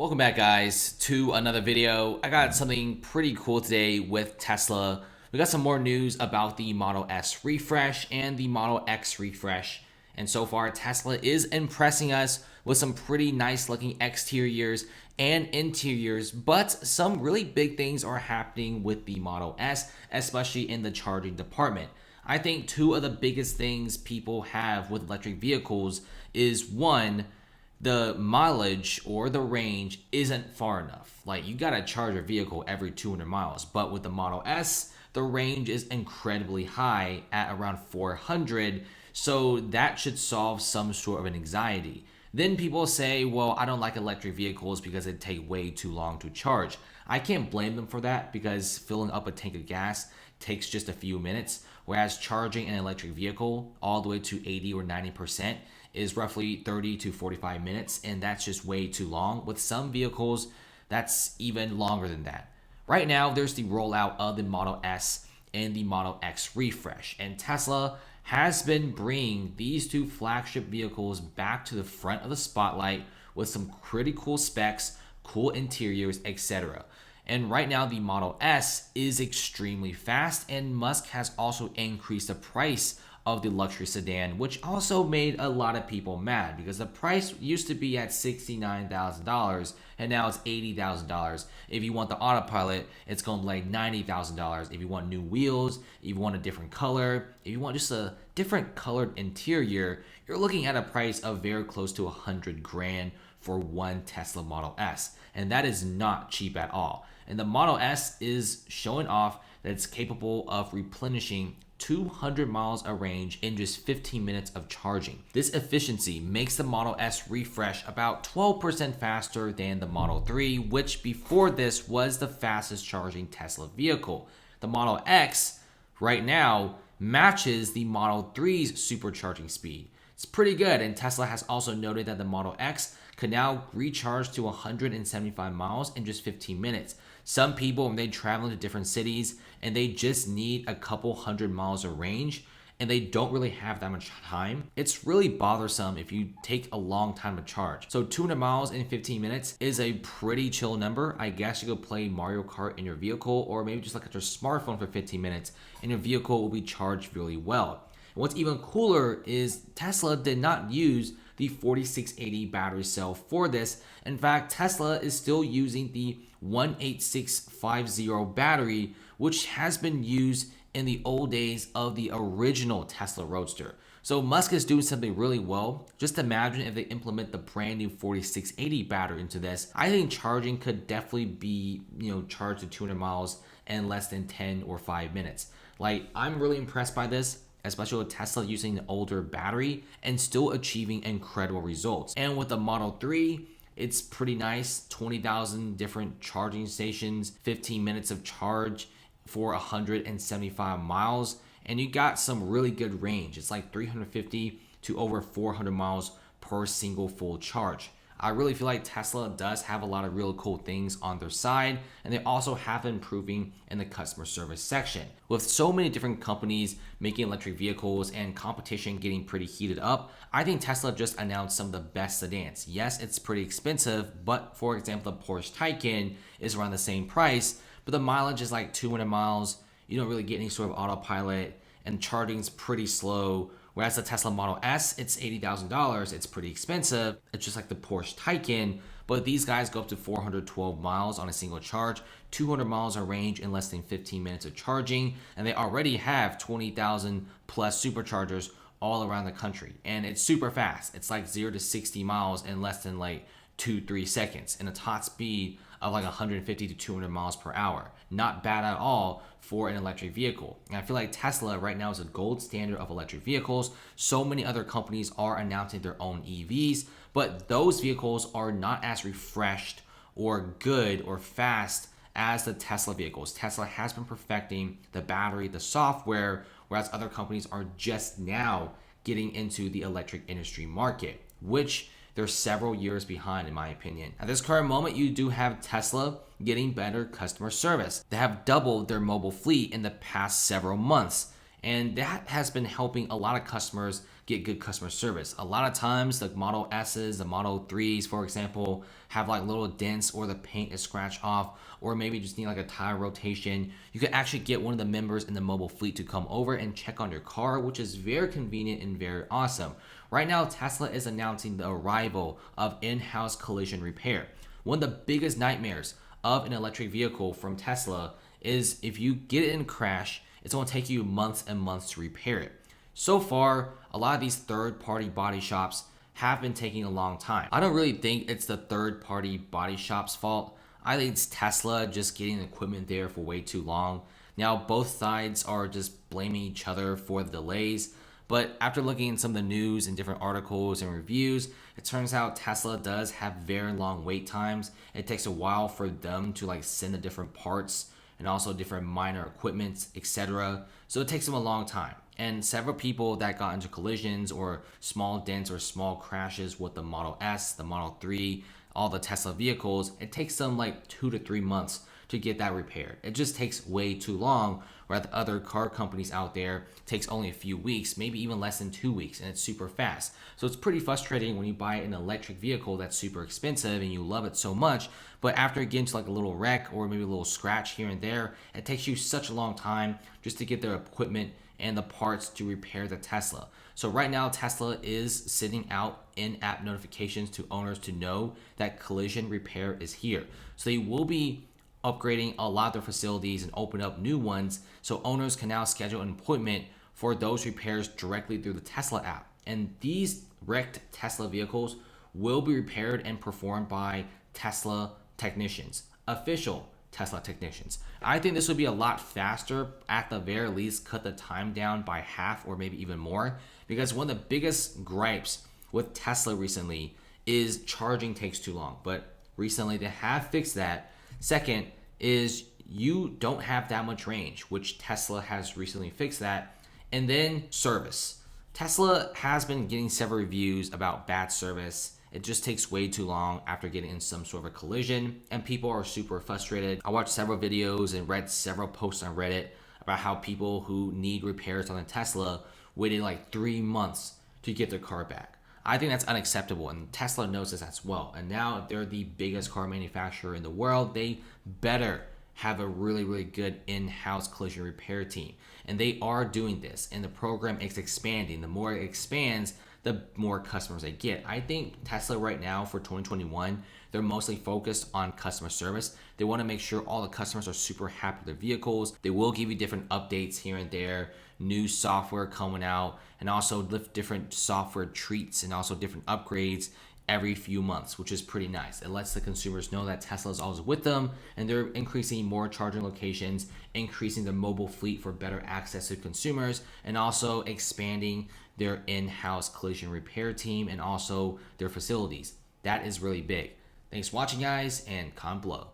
Welcome back, guys, to another video. I got something pretty cool today with Tesla. We got some more news about the Model S refresh and the Model X refresh. And so far, Tesla is impressing us with some pretty nice looking exteriors and interiors, but some really big things are happening with the Model S, especially in the charging department. I think two of the biggest things people have with electric vehicles is one, the mileage or the range isn't far enough. Like, you gotta charge your vehicle every 200 miles, but with the Model S, the range is incredibly high at around 400, so that should solve some sort of an anxiety. Then people say, well, I don't like electric vehicles because they take way too long to charge. I can't blame them for that because filling up a tank of gas takes just a few minutes, whereas charging an electric vehicle all the way to 80 or 90% is roughly 30 to 45 minutes, and that's just way too long. With some vehicles, that's even longer than that. Right now, there's the rollout of the Model S and the Model X refresh, and Tesla has been bringing these two flagship vehicles back to the front of the spotlight with some pretty cool specs, cool interiors, etc. And right now, the Model S is extremely fast, and Musk has also increased the price of the luxury sedan, which also made a lot of people mad because the price used to be at $69,000 and now it's $80,000. If you want the autopilot, it's going to be like $90,000. If you want new wheels, if you want a different color, if you want just a different colored interior, you're looking at a price of very close to 100 grand for one Tesla Model S. And that is not cheap at all. And the Model S is showing off that it's capable of replenishing 200 miles of range in just 15 minutes of charging. This efficiency makes the Model S refresh about 12% faster than the Model 3, which before this was the fastest charging Tesla vehicle. The Model X right now matches the Model 3's supercharging speed. It's pretty good, and Tesla has also noted that the Model X could now recharge to 175 miles in just 15 minutes. Some people, when they travel to different cities and they just need a couple hundred miles of range and they don't really have that much time, it's really bothersome if you take a long time to charge. So 200 miles in 15 minutes is a pretty chill number. I guess you could play Mario Kart in your vehicle, or maybe just look at your smartphone for 15 minutes and your vehicle will be charged really well. And what's even cooler is Tesla did not use the 4680 battery cell for this. In fact, Tesla is still using the 18650 battery, which has been used in the old days of the original Tesla Roadster. So Musk is doing something really well. Just imagine if they implement the brand new 4680 battery into this. I think charging could definitely be, charged to 200 miles in less than 10 or 5 minutes. Like, I'm really impressed by this, especially with Tesla using an older battery and still achieving incredible results. And with the Model 3, it's pretty nice. 20,000 different charging stations, 15 minutes of charge for 175 miles, and you got some really good range. It's like 350 to over 400 miles per single full charge. I really feel like Tesla does have a lot of really cool things on their side, and they also have been improving in the customer service section. With so many different companies making electric vehicles and competition getting pretty heated up, I think Tesla just announced some of the best sedans. Yes, it's pretty expensive, but for example, the Porsche Taycan is around the same price, but the mileage is like 200 miles. You don't really get any sort of autopilot, and charging's pretty slow. Whereas the Tesla Model S, it's $80,000. It's pretty expensive. It's just like the Porsche Taycan, but these guys go up to 412 miles on a single charge, 200 miles of range in less than 15 minutes of charging, and they already have 20,000 plus superchargers all around the country. And it's super fast. It's like 0 to 60 miles in less than like 2-3 seconds, and a top speed of like 150 to 200 miles per hour. Not bad at all for an electric vehicle. And I feel like Tesla right now is a gold standard of electric vehicles. So many other companies are announcing their own EVs, but those vehicles are not as refreshed or good or fast as the Tesla vehicles. Tesla has been perfecting the battery, the software, whereas other companies are just now getting into the electric industry market, which they're several years behind, in my opinion. At this current moment, you do have Tesla getting better customer service. They have doubled their mobile fleet in the past several months, and that has been helping a lot of customers get good customer service. A lot of times the Model S's, the Model 3s, for example, have like little dents or the paint is scratched off, or maybe just need like a tire rotation. You can actually get one of the members in the mobile fleet to come over and check on your car, which is very convenient and very awesome. Right now, Tesla is announcing the arrival of in-house collision repair. One of the biggest nightmares of an electric vehicle from Tesla is if you get it in a crash, it's going to take you months and months to repair it. So far, a lot of these third-party body shops have been taking a long time. I don't really think it's the third-party body shop's fault. I think it's Tesla just getting the equipment there for way too long. Now, both sides are just blaming each other for the delays. But after looking at some of the news and different articles and reviews, it turns out Tesla does have very long wait times. It takes a while for them to like send the different parts and also different minor equipment, etc. So it takes them a long time. And several people that got into collisions or small dents or small crashes with the Model S, the Model 3, all the Tesla vehicles, it takes them like 2 to 3 months to get that repaired. It just takes way too long, where the other car companies out there takes only a few weeks, maybe even less than 2 weeks, and it's super fast. So it's pretty frustrating when you buy an electric vehicle that's super expensive and you love it so much, but after getting to like a little wreck or maybe a little scratch here and there, it takes you such a long time just to get their equipment and the parts to repair the Tesla. So right now, Tesla is sending out in-app notifications to owners to know that collision repair is here. So they will be upgrading a lot of their facilities and open up new ones, so owners can now schedule an appointment for those repairs directly through the Tesla app. And these wrecked Tesla vehicles will be repaired and performed by Tesla technicians, official Tesla technicians. I think this would be a lot faster, at the very least cut the time down by half or maybe even more, because one of the biggest gripes with Tesla recently is charging takes too long, but recently they have fixed that. Second is you don't have that much range, which Tesla has recently fixed that. And then service. Tesla has been getting several reviews about bad service. It just takes way too long after getting in some sort of a collision, and people are super frustrated. I watched several videos and read several posts on Reddit about how people who need repairs on a Tesla waited like 3 months to get their car back. I think that's unacceptable, and Tesla knows this as well. And now if they're the biggest car manufacturer in the world, they better have a really, really good in-house collision repair team. And they are doing this, and the program is expanding. The more it expands, the more customers they get. I think Tesla right now for 2021, they're mostly focused on customer service. They want to make sure all the customers are super happy with their vehicles. They will give you different updates here and there, new software coming out, and also different software treats and also different upgrades every few months, which is pretty nice. It lets the consumers know that Tesla is always with them, and they're increasing more charging locations, increasing their mobile fleet for better access to consumers, and also expanding their in-house collision repair team and also their facilities. That is really big. Thanks for watching, guys, and comment below.